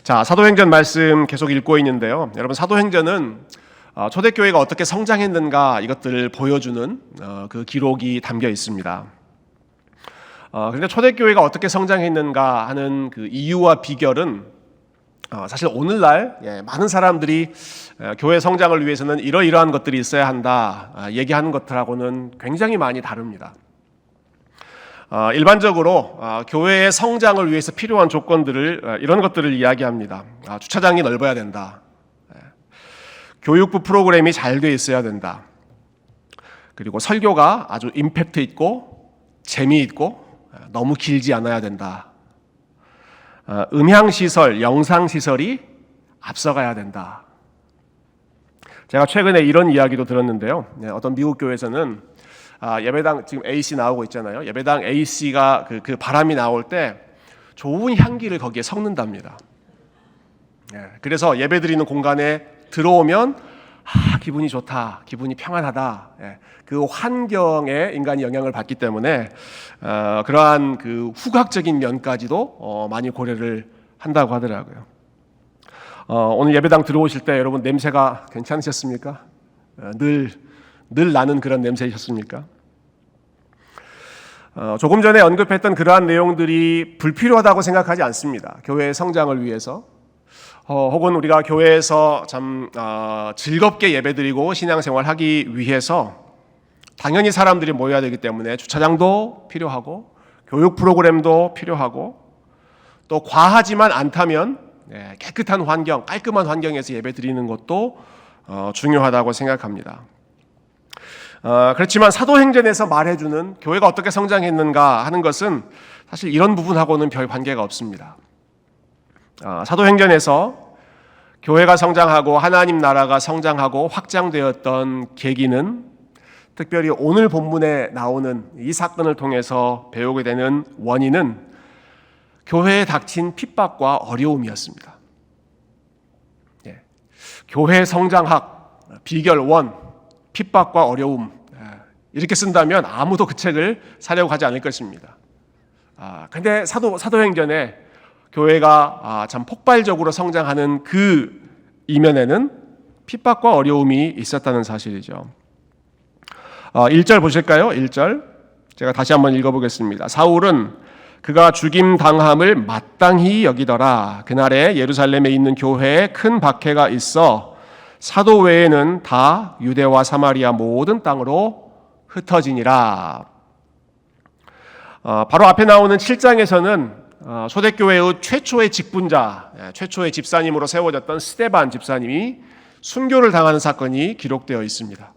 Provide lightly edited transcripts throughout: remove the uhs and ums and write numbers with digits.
자, 사도행전 말씀 계속 읽고 있는데요. 여러분, 사도행전은 초대교회가 어떻게 성장했는가 이것들을 보여주는 그 기록이 담겨 있습니다. 그런데 초대교회가 어떻게 성장했는가 하는 그 이유와 비결은 사실 오늘날 많은 사람들이 교회 성장을 위해서는 이러이러한 것들이 있어야 한다 얘기하는 것들하고는 굉장히 많이 다릅니다. 일반적으로 교회의 성장을 위해서 필요한 조건들을 이런 것들을 이야기합니다. 주차장이 넓어야 된다. 교육부 프로그램이 잘 돼 있어야 된다. 그리고 설교가 아주 임팩트 있고 재미있고 너무 길지 않아야 된다. 음향시설, 영상시설이 앞서가야 된다. 제가 최근에 이런 이야기도 들었는데요. 어떤 미국 교회에서는 예배당 지금 AC 나오고 있잖아요. 예배당 AC가 그 바람이 나올 때 좋은 향기를 거기에 섞는답니다. 그래서 예배드리는 공간에 들어오면 기분이 좋다, 기분이 평안하다. 그 환경에 인간이 영향을 받기 때문에 그러한 그 후각적인 면까지도 많이 고려를 한다고 하더라고요. 오늘 예배당 들어오실 때 여러분 냄새가 괜찮으셨습니까? 늘 나는 그런 냄새이셨습니까? 조금 전에 언급했던 그러한 내용들이 불필요하다고 생각하지 않습니다. 교회의 성장을 위해서 혹은 우리가 교회에서 참 즐겁게 예배드리고 신앙생활하기 위해서 당연히 사람들이 모여야 되기 때문에 주차장도 필요하고 교육 프로그램도 필요하고 또 과하지만 않다면 깨끗한 환경, 깔끔한 환경에서 예배드리는 것도 중요하다고 생각합니다. 그렇지만 사도행전에서 말해주는 교회가 어떻게 성장했는가 하는 것은 사실 이런 부분하고는 별 관계가 없습니다. 사도행전에서 교회가 성장하고 하나님 나라가 성장하고 확장되었던 계기는 특별히 오늘 본문에 나오는 이 사건을 통해서 배우게 되는 원인은 교회에 닥친 핍박과 어려움이었습니다. 교회 성장학 비결 1, 핍박과 어려움 이렇게 쓴다면 아무도 그 책을 사려고 하지 않을 것입니다. 그런데 사도행전에 교회가 참 폭발적으로 성장하는 그 이면에는 핍박과 어려움이 있었다는 사실이죠. 1절 보실까요? 1절 제가 다시 한번 읽어보겠습니다. 사울은 그가 죽임당함을 마땅히 여기더라. 그날에 예루살렘에 있는 교회에 큰 박해가 있어 사도 외에는 다 유대와 사마리아 모든 땅으로 흩어지니라. 바로 앞에 나오는 7장에서는 초대교회의 최초의 직분자, 최초의 집사님으로 세워졌던 스데반 집사님이 순교를 당하는 사건이 기록되어 있습니다.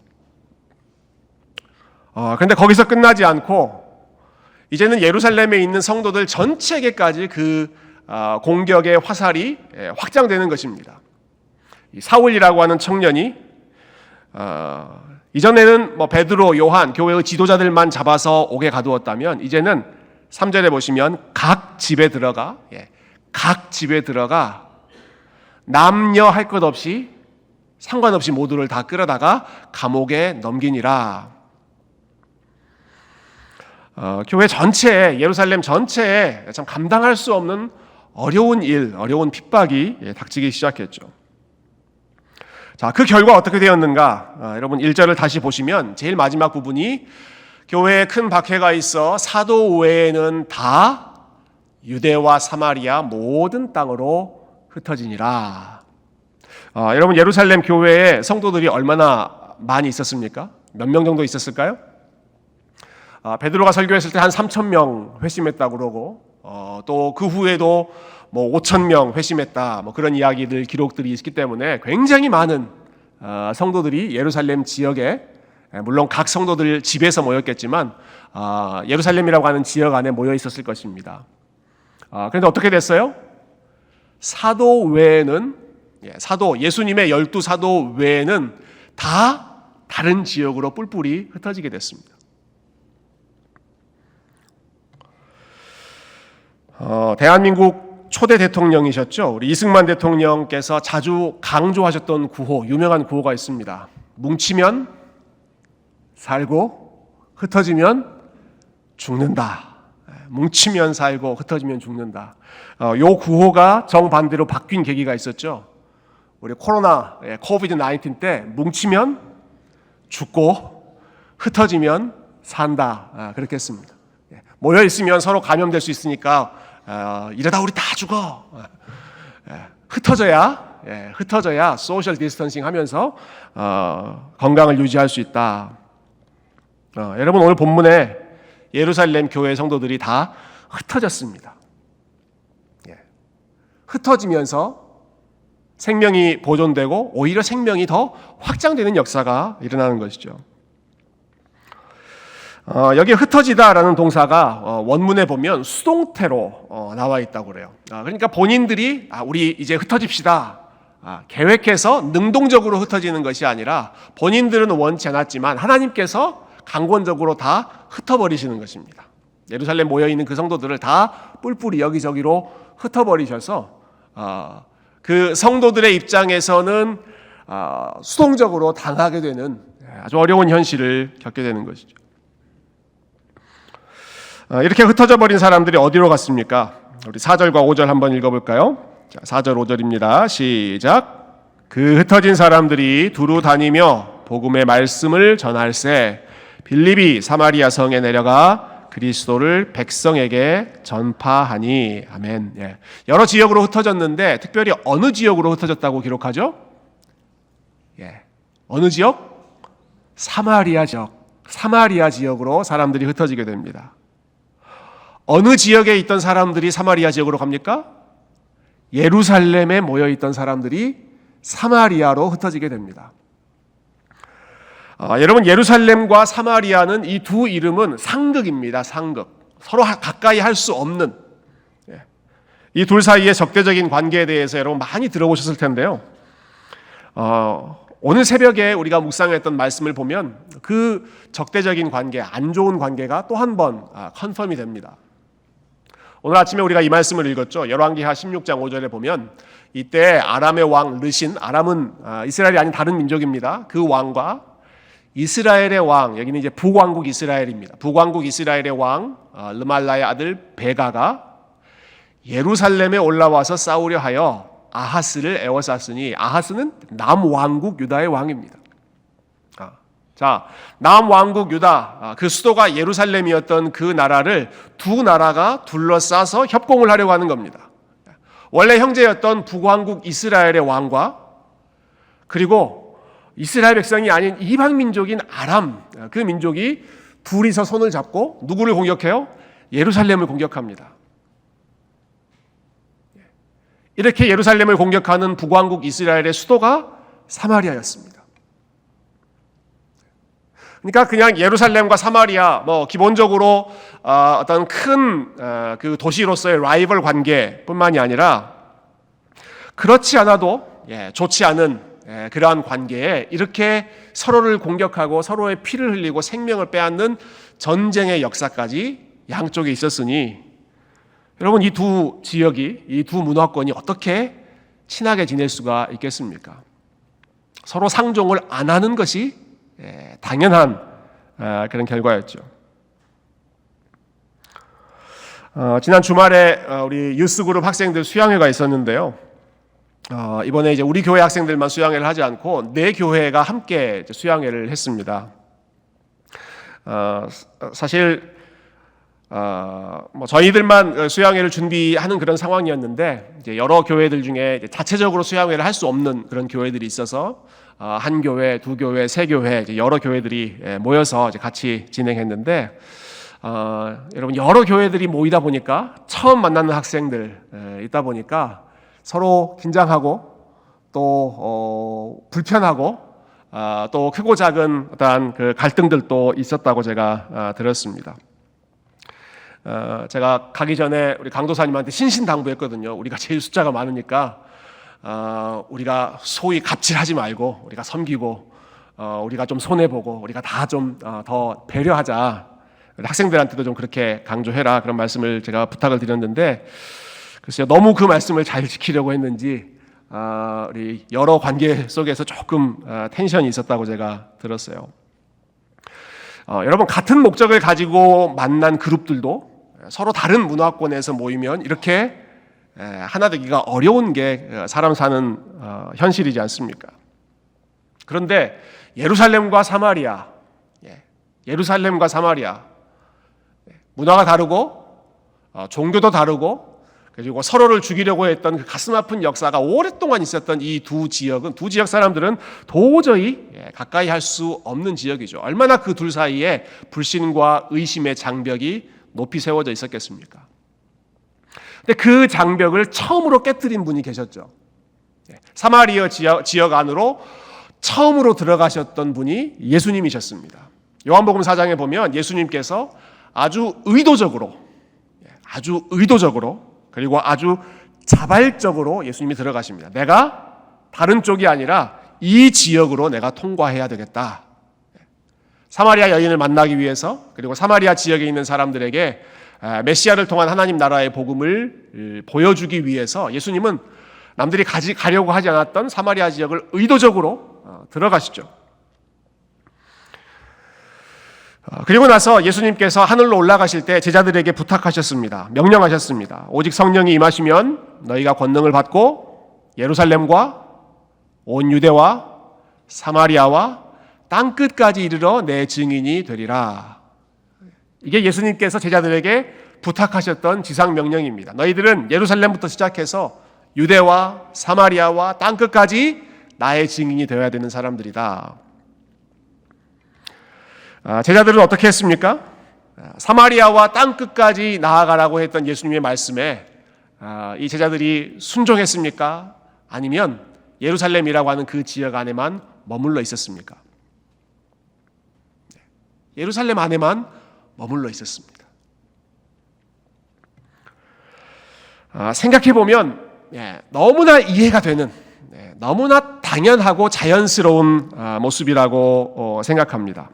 그런데 거기서 끝나지 않고 이제는 예루살렘에 있는 성도들 전체에게까지 그 공격의 화살이 확장되는 것입니다. 사울이라고 하는 청년이 이전에는 베드로, 요한, 교회의 지도자들만 잡아서 옥에 가두었다면 이제는 3절에 보시면 각 집에 들어가 남녀 할 것 없이 상관없이 모두를 다 끌어다가 감옥에 넘기니라. 교회 전체에, 예루살렘 전체에 참 감당할 수 없는 어려운 일, 어려운 핍박이 닥치기 시작했죠. 자, 그 결과 어떻게 되었는가? 여러분 1절을 다시 보시면 제일 마지막 부분이 교회에 큰 박해가 있어 사도 외에는 다 유대와 사마리아 모든 땅으로 흩어지니라. 여러분 예루살렘 교회에 성도들이 얼마나 많이 있었습니까? 몇 명 정도 있었을까요? 베드로가 설교했을 때 한 3,000명 회심했다고 그러고 또 그 후에도 5,000명 회심했다 그런 이야기들 기록들이 있기 때문에 굉장히 많은 성도들이 예루살렘 지역에 물론 각 성도들 집에서 모였겠지만 예루살렘이라고 하는 지역 안에 모여 있었을 것입니다. 그런데 어떻게 됐어요? 사도 외에는 예수님의 12사도 외에는 다 다른 지역으로 뿔뿔이 흩어지게 됐습니다. 대한민국 초대 대통령이셨죠. 우리 이승만 대통령께서 자주 강조하셨던 구호, 유명한 구호가 있습니다. 뭉치면 살고 흩어지면 죽는다. 뭉치면 살고 흩어지면 죽는다. 요 구호가 정반대로 바뀐 계기가 있었죠. 우리 코로나, 코비드 19 때 뭉치면 죽고 흩어지면 산다. 그렇게 했습니다. 모여 있으면 서로 감염될 수 있으니까 이러다 우리 다 죽어. 흩어져야 소셜 디스턴싱 하면서 건강을 유지할 수 있다. 여러분 오늘 본문에 예루살렘 교회 성도들이 다 흩어졌습니다. 흩어지면서 생명이 보존되고 오히려 생명이 더 확장되는 역사가 일어나는 것이죠. 여기 흩어지다라는 동사가 원문에 보면 수동태로 나와 있다고 그래요. 그러니까 본인들이 우리 이제 흩어집시다 계획해서 능동적으로 흩어지는 것이 아니라 본인들은 원치 않았지만 하나님께서 강권적으로 다 흩어버리시는 것입니다. 예루살렘 모여있는 그 성도들을 다 뿔뿔이 여기저기로 흩어버리셔서 그 성도들의 입장에서는 수동적으로 당하게 되는 아주 어려운 현실을 겪게 되는 것이죠. 이렇게 흩어져 버린 사람들이 어디로 갔습니까? 우리 4절과 5절 한번 읽어볼까요? 자, 4절 5절입니다. 시작. 그 흩어진 사람들이 두루 다니며 복음의 말씀을 전할세 빌립이 사마리아 성에 내려가 그리스도를 백성에게 전파하니. 아멘. 여러 지역으로 흩어졌는데 특별히 어느 지역으로 흩어졌다고 기록하죠? 어느 지역? 사마리아 지역으로 사람들이 흩어지게 됩니다. 어느 지역에 있던 사람들이 사마리아 지역으로 갑니까? 예루살렘에 모여있던 사람들이 사마리아로 흩어지게 됩니다. 여러분 예루살렘과 사마리아는 이 두 이름은 상극입니다. 상극. 서로 가까이 할 수 없는 이 둘 사이의 적대적인 관계에 대해서 여러분 많이 들어보셨을 텐데요. 오늘 새벽에 우리가 묵상했던 말씀을 보면 그 적대적인 관계, 안 좋은 관계가 또 한 번 컨펌이 됩니다. 오늘 아침에 우리가 이 말씀을 읽었죠. 열왕기하 16장 5절에 보면 이때 아람의 왕 르신, 아람은 이스라엘이 아닌 다른 민족입니다. 그 왕과 이스라엘의 왕, 여기는 이제 북왕국 이스라엘입니다. 북왕국 이스라엘의 왕 르말라의 아들 베가가 예루살렘에 올라와서 싸우려 하여 아하스를 에워쌌으니 아하스는 남왕국 유다의 왕입니다. 자, 남왕국 유다, 그 수도가 예루살렘이었던 그 나라를 두 나라가 둘러싸서 협공을 하려고 하는 겁니다. 원래 형제였던 북왕국 이스라엘의 왕과 그리고 이스라엘 백성이 아닌 이방 민족인 아람, 그 민족이 둘이서 손을 잡고 누구를 공격해요? 예루살렘을 공격합니다. 이렇게 예루살렘을 공격하는 북왕국 이스라엘의 수도가 사마리아였습니다. 그러니까 그냥 예루살렘과 사마리아, 기본적으로 어떤 큰 그 도시로서의 라이벌 관계뿐만이 아니라 그렇지 않아도 좋지 않은 그러한 관계에 이렇게 서로를 공격하고 서로의 피를 흘리고 생명을 빼앗는 전쟁의 역사까지 양쪽에 있었으니 여러분 이 두 지역이, 이 두 문화권이 어떻게 친하게 지낼 수가 있겠습니까? 서로 상종을 안 하는 것이 당연한 그런 결과였죠. 지난 주말에 우리 유스그룹 학생들 수양회가 있었는데요. 이번에 이제 우리 교회 학생들만 수양회를 하지 않고 네 교회가 함께 수양회를 했습니다. 사실 저희들만 수양회를 준비하는 그런 상황이었는데 이제 여러 교회들 중에 자체적으로 수양회를 할 수 없는 그런 교회들이 있어서 한 교회, 두 교회, 세 교회 여러 교회들이 모여서 같이 진행했는데 여러분 여러 교회들이 모이다 보니까 처음 만나는 학생들 있다 보니까 서로 긴장하고 또 불편하고 또 크고 작은 어떠한 그 갈등들도 있었다고 제가 들었습니다. 제가 가기 전에 우리 강도사님한테 신신당부했거든요. 우리가 제일 숫자가 많으니까 우리가 소위 갑질하지 말고 우리가 섬기고 우리가 좀 손해보고 우리가 다 좀 더 배려하자. 학생들한테도 좀 그렇게 강조해라. 그런 말씀을 제가 부탁을 드렸는데 글쎄요, 너무 그 말씀을 잘 지키려고 했는지 우리 여러 관계 속에서 조금 텐션이 있었다고 제가 들었어요. 여러분 같은 목적을 가지고 만난 그룹들도 서로 다른 문화권에서 모이면 이렇게 하나 되기가 어려운 게 사람 사는 현실이지 않습니까? 그런데 예루살렘과 사마리아, 문화가 다르고 종교도 다르고 그리고 서로를 죽이려고 했던 그 가슴 아픈 역사가 오랫동안 있었던 이 두 지역 사람들은 도저히 가까이 할 수 없는 지역이죠. 얼마나 그 둘 사이에 불신과 의심의 장벽이 높이 세워져 있었겠습니까? 근데 그 장벽을 처음으로 깨뜨린 분이 계셨죠. 사마리아 지역 안으로 처음으로 들어가셨던 분이 예수님이셨습니다. 요한복음 4장에 보면 예수님께서 아주 의도적으로 그리고 아주 자발적으로 예수님이 들어가십니다. 내가 다른 쪽이 아니라 이 지역으로 내가 통과해야 되겠다. 사마리아 여인을 만나기 위해서 그리고 사마리아 지역에 있는 사람들에게 메시아를 통한 하나님 나라의 복음을 보여주기 위해서 예수님은 남들이 가려고 하지 않았던 사마리아 지역을 의도적으로 들어가시죠. 그리고 나서 예수님께서 하늘로 올라가실 때 제자들에게 부탁하셨습니다. 명령하셨습니다. 오직 성령이 임하시면 너희가 권능을 받고 예루살렘과 온 유대와 사마리아와 땅끝까지 이르러 내 증인이 되리라. 이게 예수님께서 제자들에게 부탁하셨던 지상 명령입니다. 너희들은 예루살렘부터 시작해서 유대와 사마리아와 땅끝까지 나의 증인이 되어야 되는 사람들이다. 제자들은 어떻게 했습니까? 사마리아와 땅끝까지 나아가라고 했던 예수님의 말씀에 이 제자들이 순종했습니까? 아니면 예루살렘이라고 하는 그 지역 안에만 머물러 있었습니까? 예루살렘 안에만 머물러 있었습니다. 생각해보면 너무나 이해가 되는, 너무나 당연하고 자연스러운 모습이라고 생각합니다.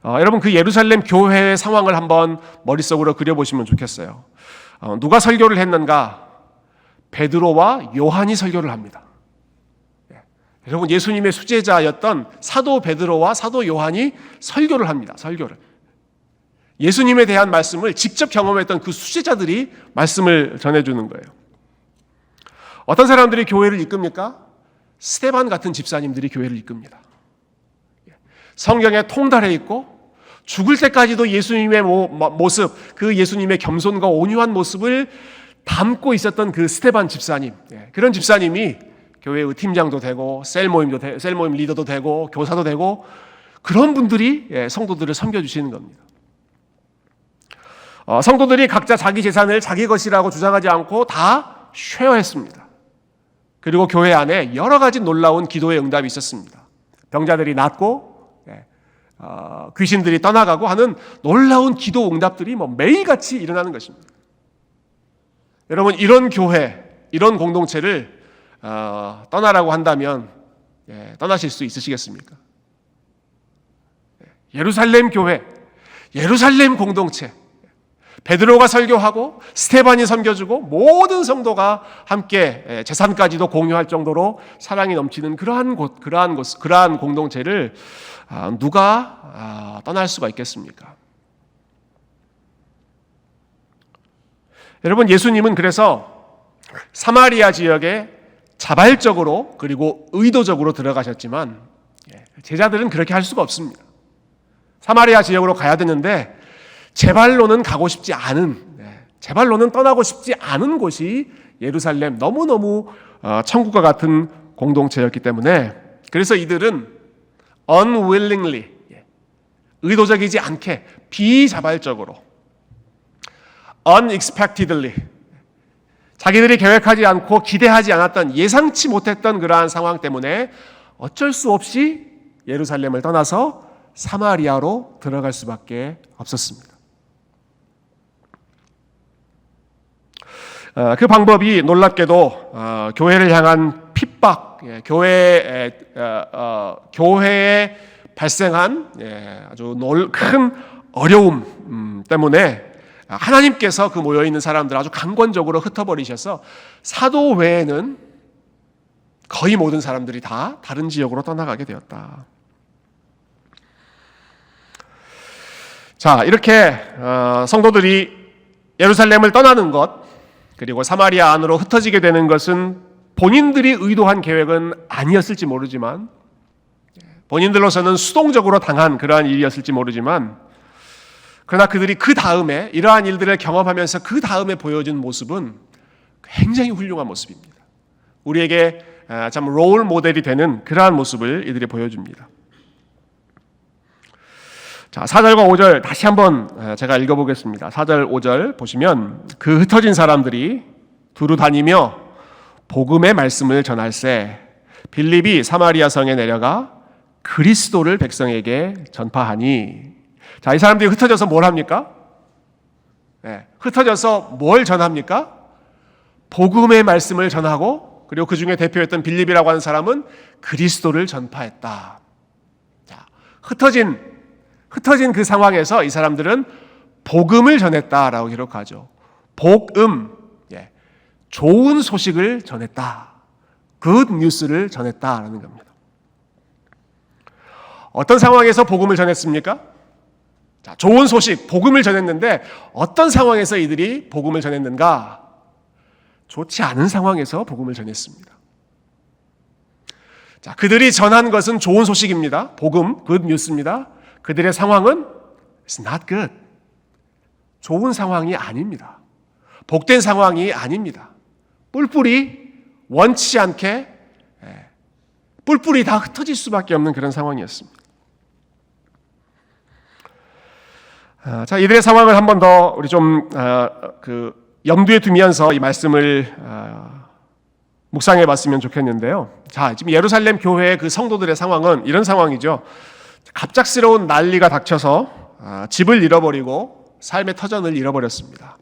여러분 그 예루살렘 교회의 상황을 한번 머릿속으로 그려보시면 좋겠어요. 누가 설교를 했는가? 베드로와 요한이 설교를 합니다. 여러분 예수님의 수제자였던 사도 베드로와 사도 요한이 설교를 합니다. 설교를. 예수님에 대한 말씀을 직접 경험했던 그 수제자들이 말씀을 전해주는 거예요. 어떤 사람들이 교회를 이끕니까? 스데반 같은 집사님들이 교회를 이끕니다. 성경에 통달해 있고 죽을 때까지도 예수님의 모습, 그 예수님의 겸손과 온유한 모습을 담고 있었던 그 스데반 집사님, 그런 집사님이 교회의 팀장도 되고 셀 모임 리더도 되고 교사도 되고 그런 분들이 성도들을 섬겨주시는 겁니다. 성도들이 각자 자기 재산을 자기 것이라고 주장하지 않고 다 쉐어했습니다. 그리고 교회 안에 여러 가지 놀라운 기도의 응답이 있었습니다. 병자들이 낫고 귀신들이 떠나가고 하는 놀라운 기도 응답들이 매일같이 일어나는 것입니다. 여러분 이런 교회, 이런 공동체를 떠나라고 한다면 떠나실 수 있으시겠습니까? 예루살렘 교회, 예루살렘 공동체, 베드로가 설교하고 스데반이 섬겨주고 모든 성도가 함께 재산까지도 공유할 정도로 사랑이 넘치는 그러한 공동체를 누가 떠날 수가 있겠습니까? 여러분 예수님은 그래서 사마리아 지역에 자발적으로 그리고 의도적으로 들어가셨지만 제자들은 그렇게 할 수가 없습니다. 사마리아 지역으로 가야 되는데 제발로는 떠나고 싶지 않은 곳이 예루살렘, 너무너무 천국과 같은 공동체였기 때문에 그래서 이들은 unwillingly, 의도적이지 않게 비자발적으로 unexpectedly, 자기들이 계획하지 않고 기대하지 않았던 예상치 못했던 그러한 상황 때문에 어쩔 수 없이 예루살렘을 떠나서 사마리아로 들어갈 수밖에 없었습니다. 그 방법이 놀랍게도 교회를 향한 핍박, 교회에 발생한 아주 큰 어려움 때문에 하나님께서 그 모여있는 사람들 아주 강권적으로 흩어버리셔서 사도 외에는 거의 모든 사람들이 다 다른 지역으로 떠나가게 되었다. 자, 이렇게 성도들이 예루살렘을 떠나는 것, 그리고 사마리아 안으로 흩어지게 되는 것은 본인들이 의도한 계획은 아니었을지 모르지만, 본인들로서는 수동적으로 당한 그러한 일이었을지 모르지만, 그러나 그들이 그 다음에 이러한 일들을 경험하면서 그 다음에 보여준 모습은 굉장히 훌륭한 모습입니다. 우리에게 참 롤 모델이 되는 그러한 모습을 이들이 보여줍니다. 자, 4절과 5절 다시 한번 제가 읽어보겠습니다. 4절, 5절 보시면 그 흩어진 사람들이 두루 다니며 복음의 말씀을 전할세 빌립이 사마리아 성에 내려가 그리스도를 백성에게 전파하니. 자, 이 사람들이 흩어져서 뭘 합니까? 네, 흩어져서 뭘 전합니까? 복음의 말씀을 전하고, 그리고 그 중에 대표였던 빌립이라고 하는 사람은 그리스도를 전파했다. 자, 흩어진 그 상황에서 이 사람들은 복음을 전했다라고 기록하죠. 복음, 좋은 소식을 전했다. 굿 뉴스를 전했다라는 겁니다. 어떤 상황에서 복음을 전했습니까? 자, 좋은 소식, 복음을 전했는데 어떤 상황에서 이들이 복음을 전했는가? 좋지 않은 상황에서 복음을 전했습니다. 자, 그들이 전한 것은 좋은 소식입니다. 복음, 굿 뉴스입니다. 그들의 상황은 it's not good. 좋은 상황이 아닙니다. 복된 상황이 아닙니다. 뿔뿔이 원치 않게 뿔뿔이 다 흩어질 수밖에 없는 그런 상황이었습니다. 자, 이들의 상황을 한 번 더 우리 좀 염두에 두면서 이 말씀을 묵상해 봤으면 좋겠는데요. 자, 지금 예루살렘 교회의 그 성도들의 상황은 이런 상황이죠. 갑작스러운 난리가 닥쳐서 집을 잃어버리고 삶의 터전을 잃어버렸습니다.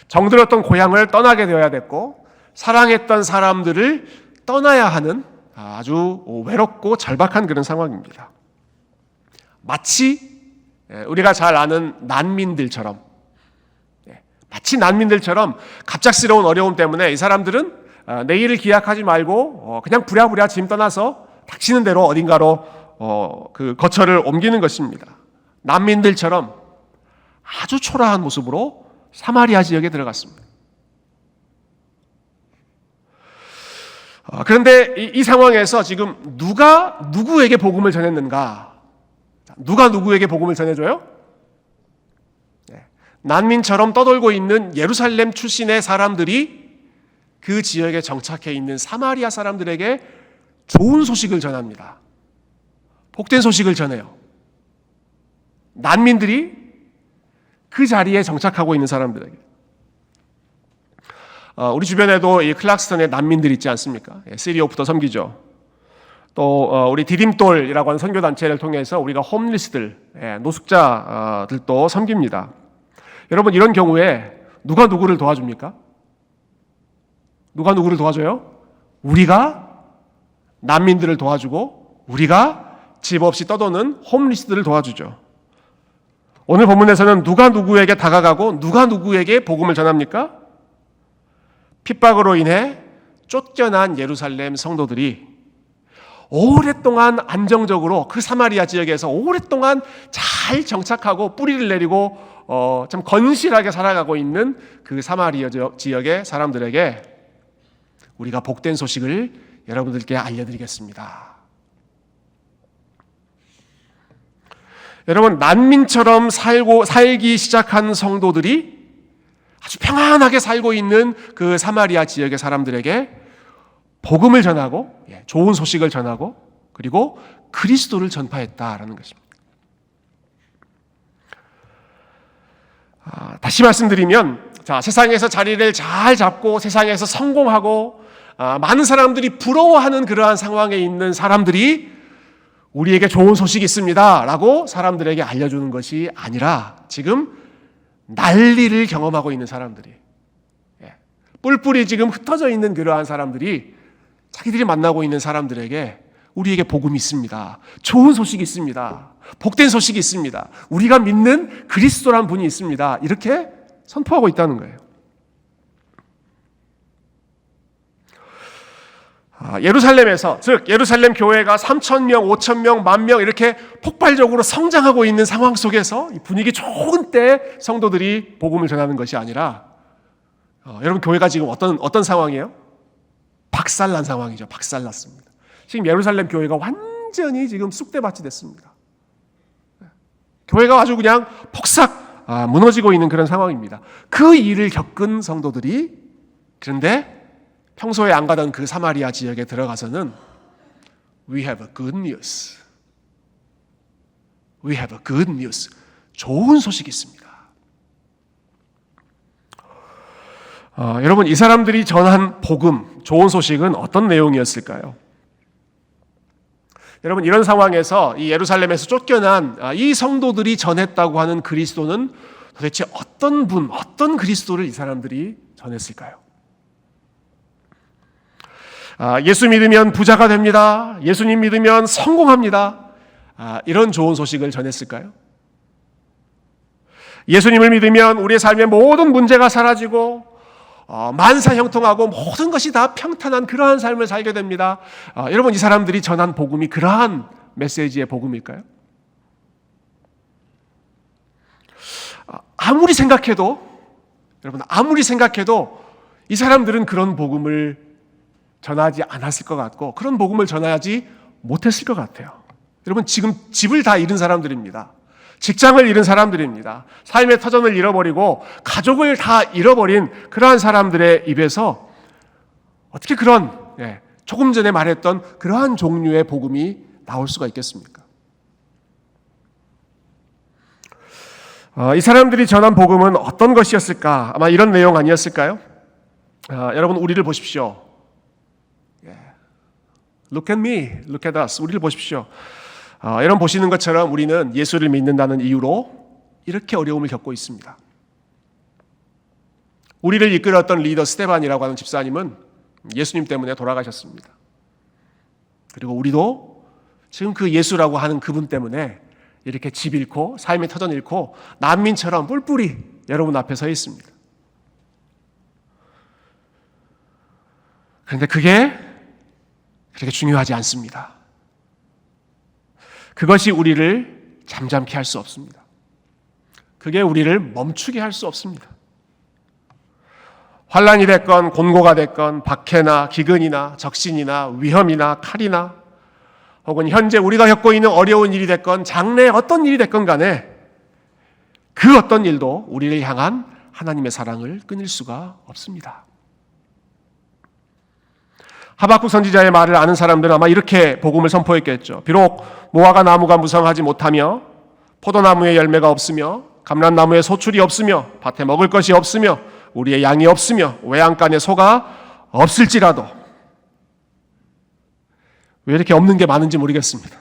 정들었던 고향을 떠나게 되어야 됐고, 사랑했던 사람들을 떠나야 하는 아주 외롭고 절박한 그런 상황입니다. 마치 우리가 잘 아는 난민들처럼, 마치 난민들처럼 갑작스러운 어려움 때문에 이 사람들은 내일을 기약하지 말고 그냥 부랴부랴 짐 떠나서 닥치는 대로 어딘가로 그 거처를 옮기는 것입니다. 난민들처럼 아주 초라한 모습으로 사마리아 지역에 들어갔습니다. 그런데 이 상황에서 지금 누가 누구에게 복음을 전했는가? 누가 누구에게 복음을 전해줘요? 난민처럼 떠돌고 있는 예루살렘 출신의 사람들이 그 지역에 정착해 있는 사마리아 사람들에게 좋은 소식을 전합니다. 복된 소식을 전해요. 난민들이 그 자리에 정착하고 있는 사람들에게. 우리 주변에도 이 클락스턴에 난민들 있지 않습니까? 시리오프터 섬기죠. 또 우리 디딤돌이라고 하는 선교단체를 통해서 우리가 홈리스들, 노숙자들도 섬깁니다. 여러분, 이런 경우에 누가 누구를 도와줍니까? 누가 누구를 도와줘요? 우리가 난민들을 도와주고 우리가 집 없이 떠도는 홈리스들을 도와주죠. 오늘 본문에서는 누가 누구에게 다가가고 누가 누구에게 복음을 전합니까? 핍박으로 인해 쫓겨난 예루살렘 성도들이 오랫동안 안정적으로 그 사마리아 지역에서 오랫동안 잘 정착하고 뿌리를 내리고 참 건실하게 살아가고 있는 그 사마리아 지역의 사람들에게 우리가 복된 소식을 여러분들께 알려드리겠습니다. 여러분, 난민처럼 살기 시작한 성도들이 아주 평안하게 살고 있는 그 사마리아 지역의 사람들에게 복음을 전하고, 좋은 소식을 전하고, 그리고 그리스도를 전파했다라는 것입니다. 다시 말씀드리면, 자, 세상에서 자리를 잘 잡고 세상에서 성공하고 많은 사람들이 부러워하는 그러한 상황에 있는 사람들이 우리에게 좋은 소식이 있습니다 라고 사람들에게 알려주는 것이 아니라, 지금 난리를 경험하고 있는 사람들이, 뿔뿔이 지금 흩어져 있는 그러한 사람들이 자기들이 만나고 있는 사람들에게 우리에게 복음이 있습니다, 좋은 소식이 있습니다, 복된 소식이 있습니다, 우리가 믿는 그리스도란 분이 있습니다, 이렇게 선포하고 있다는 거예요. 예루살렘에서, 즉 예루살렘 교회가 3,000명, 5,000명, 10,000명 이렇게 폭발적으로 성장하고 있는 상황 속에서 분위기 좋은 때 성도들이 복음을 전하는 것이 아니라 여러분 교회가 지금 어떤 상황이에요? 박살난 상황이죠. 박살났습니다. 지금 예루살렘 교회가 완전히 지금 쑥대밭이 됐습니다. 교회가 아주 그냥 폭삭 무너지고 있는 그런 상황입니다. 그 일을 겪은 성도들이 그런데 평소에 안 가던 그 사마리아 지역에 들어가서는 We have a good news. We have a good news. 좋은 소식이 있습니다. 여러분 이 사람들이 전한 복음, 좋은 소식은 어떤 내용이었을까요? 여러분 이런 상황에서 이 예루살렘에서 쫓겨난 이 성도들이 전했다고 하는 그리스도는 도대체 어떤 분, 어떤 그리스도를 이 사람들이 전했을까요? 예수 믿으면 부자가 됩니다. 예수님 믿으면 성공합니다. 이런 좋은 소식을 전했을까요? 예수님을 믿으면 우리의 삶의 모든 문제가 사라지고 만사형통하고 모든 것이 다 평탄한 그러한 삶을 살게 됩니다. 여러분 이 사람들이 전한 복음이 그러한 메시지의 복음일까요? 아무리 생각해도 이 사람들은 그런 복음을 전하지 않았을 것 같고 그런 복음을 전하지 못했을 것 같아요. 여러분 지금 집을 다 잃은 사람들입니다. 직장을 잃은 사람들입니다. 삶의 터전을 잃어버리고 가족을 다 잃어버린 그러한 사람들의 입에서 어떻게 그런 조금 전에 말했던 그러한 종류의 복음이 나올 수가 있겠습니까? 이 사람들이 전한 복음은 어떤 것이었을까? 아마 이런 내용 아니었을까요? 여러분 우리를 보십시오. Look at me, look at us. 우리를 보십시오. 여러분 보시는 것처럼 우리는 예수를 믿는다는 이유로 이렇게 어려움을 겪고 있습니다. 우리를 이끌었던 리더 스테반이라고 하는 집사님은 예수님 때문에 돌아가셨습니다. 그리고 우리도 지금 그 예수라고 하는 그분 때문에 이렇게 집 잃고 삶의 터전 잃고 난민처럼 뿔뿔이 여러분 앞에 서 있습니다. 그런데 그게 그렇게 중요하지 않습니다. 그것이 우리를 잠잠케 할 수 없습니다. 그게 우리를 멈추게 할 수 없습니다. 환난이 됐건 곤고가 됐건 박해나 기근이나 적신이나 위험이나 칼이나 혹은 현재 우리가 겪고 있는 어려운 일이 됐건 장래 어떤 일이 됐건 간에 그 어떤 일도 우리를 향한 하나님의 사랑을 끊을 수가 없습니다. 하박국 선지자의 말을 아는 사람들은 아마 이렇게 복음을 선포했겠죠. 비록 무화과 나무가 무성하지 못하며 포도나무에 열매가 없으며 감람나무에 소출이 없으며 밭에 먹을 것이 없으며 우리의 양이 없으며 외양간에 소가 없을지라도 왜 이렇게 없는 게 많은지 모르겠습니다.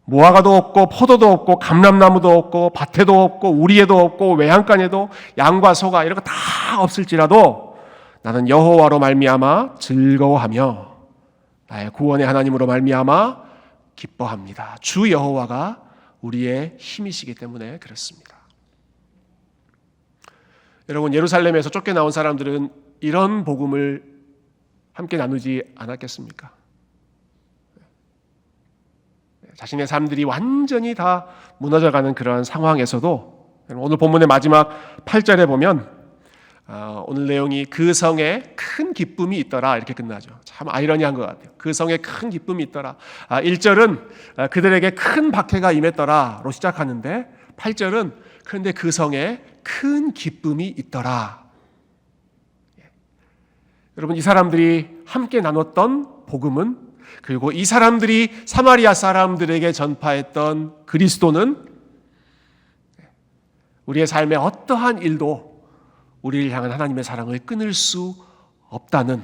무화과도 없고 포도도 없고 감람나무도 없고 밭에도 없고 우리에도 없고 외양간에도 양과 소가 이런 거 다 없을지라도 나는 여호와로 말미암아 즐거워하며 나의 구원의 하나님으로 말미암아 기뻐합니다. 주 여호와가 우리의 힘이시기 때문에 그렇습니다. 여러분 예루살렘에서 쫓겨나온 사람들은 이런 복음을 함께 나누지 않았겠습니까? 자신의 삶들이 완전히 다 무너져가는 그런 상황에서도 오늘 본문의 마지막 8절에 보면 오늘 내용이 그 성에 큰 기쁨이 있더라 이렇게 끝나죠. 참 아이러니한 것 같아요. 그 성에 큰 기쁨이 있더라. 1절은 그들에게 큰 박해가 임했더라로 시작하는데 8절은 그런데 그 성에 큰 기쁨이 있더라. 여러분 이 사람들이 함께 나눴던 복음은 그리고 이 사람들이 사마리아 사람들에게 전파했던 그리스도는 우리의 삶의 어떠한 일도 우리를 향한 하나님의 사랑을 끊을 수 없다는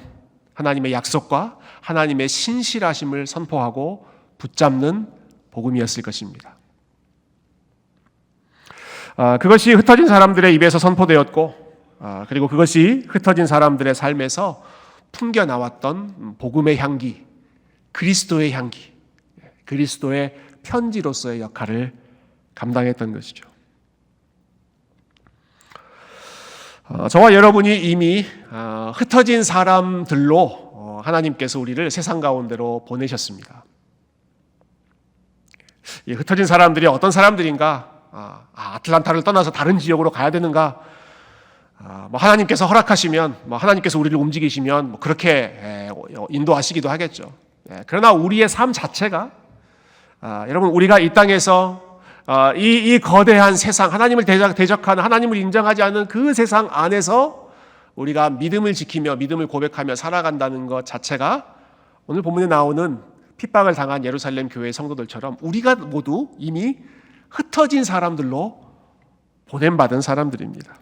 하나님의 약속과 하나님의 신실하심을 선포하고 붙잡는 복음이었을 것입니다. 그것이 흩어진 사람들의 입에서 선포되었고 그리고 그것이 흩어진 사람들의 삶에서 풍겨나왔던 복음의 향기, 그리스도의 향기, 그리스도의 편지로서의 역할을 감당했던 것이죠. 저와 여러분이 이미 흩어진 사람들로 하나님께서 우리를 세상 가운데로 보내셨습니다. 이 흩어진 사람들이 어떤 사람들인가? 아틀란타를 떠나서 다른 지역으로 가야 되는가? 하나님께서 허락하시면, 하나님께서 우리를 움직이시면 그렇게 인도하시기도 하겠죠. 그러나 우리의 삶 자체가, 여러분, 우리가 이 땅에서 이 거대한 세상, 하나님을 대적하는, 하나님을 인정하지 않는 그 세상 안에서 우리가 믿음을 지키며 믿음을 고백하며 살아간다는 것 자체가 오늘 본문에 나오는 핍박을 당한 예루살렘 교회 성도들처럼 우리가 모두 이미 흩어진 사람들로 보냄받은 사람들입니다.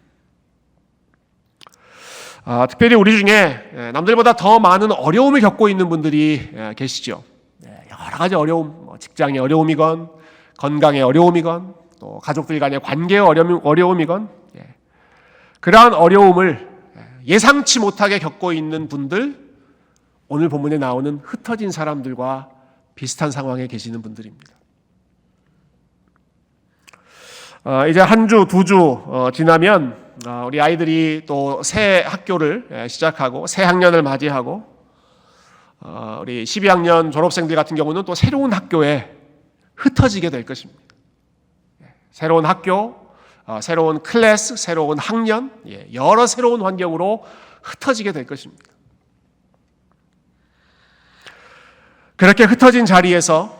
특별히 우리 중에 남들보다 더 많은 어려움을 겪고 있는 분들이 계시죠. 여러 가지 어려움, 직장의 어려움이건 건강의 어려움이건 또 가족들 간의 관계의 어려움이건 그러한 어려움을 예상치 못하게 겪고 있는 분들, 오늘 본문에 나오는 흩어진 사람들과 비슷한 상황에 계시는 분들입니다. 이제 한 주, 두 주 지나면 우리 아이들이 또 새 학교를 시작하고 새 학년을 맞이하고 우리 12학년 졸업생들 같은 경우는 또 새로운 학교에 흩어지게 될 것입니다. 새로운 학교, 새로운 클래스, 새로운 학년, 여러 새로운 환경으로 흩어지게 될 것입니다. 그렇게 흩어진 자리에서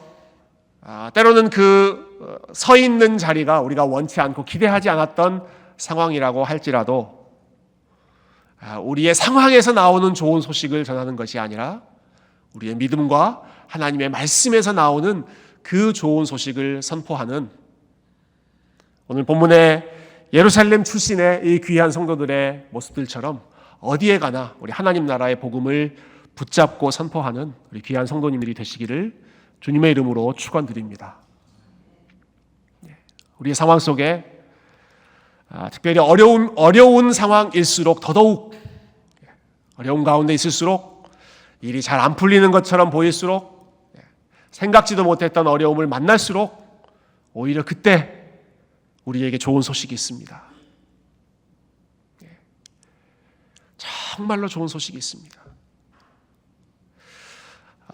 때로는 그 서 있는 자리가 우리가 원치 않고 기대하지 않았던 상황이라고 할지라도 우리의 상황에서 나오는 좋은 소식을 전하는 것이 아니라 우리의 믿음과 하나님의 말씀에서 나오는 그 좋은 소식을 선포하는, 오늘 본문의 예루살렘 출신의 이 귀한 성도들의 모습들처럼 어디에 가나 우리 하나님 나라의 복음을 붙잡고 선포하는 우리 귀한 성도님들이 되시기를 주님의 이름으로 축원드립니다. 우리의 상황 속에 특별히 어려운 상황일수록 더더욱, 어려운 가운데 있을수록 일이 잘 안 풀리는 것처럼 보일수록, 생각지도 못했던 어려움을 만날수록 오히려 그때 우리에게 좋은 소식이 있습니다. 정말로 좋은 소식이 있습니다.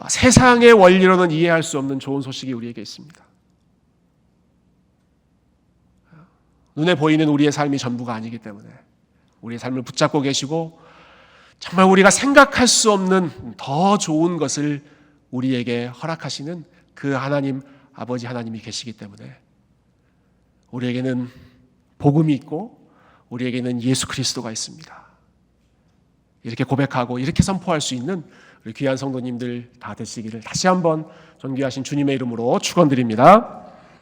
세상의 원리로는 이해할 수 없는 좋은 소식이 우리에게 있습니다. 눈에 보이는 우리의 삶이 전부가 아니기 때문에 우리의 삶을 붙잡고 계시고 정말 우리가 생각할 수 없는 더 좋은 것을 우리에게 허락하시는 그 하나님, 아버지 하나님이 계시기 때문에 우리에게는 복음이 있고 우리에게는 예수 그리스도가 있습니다. 이렇게 고백하고 이렇게 선포할 수 있는 우리 귀한 성도님들 다 되시기를 다시 한번 존귀하신 주님의 이름으로 축원드립니다.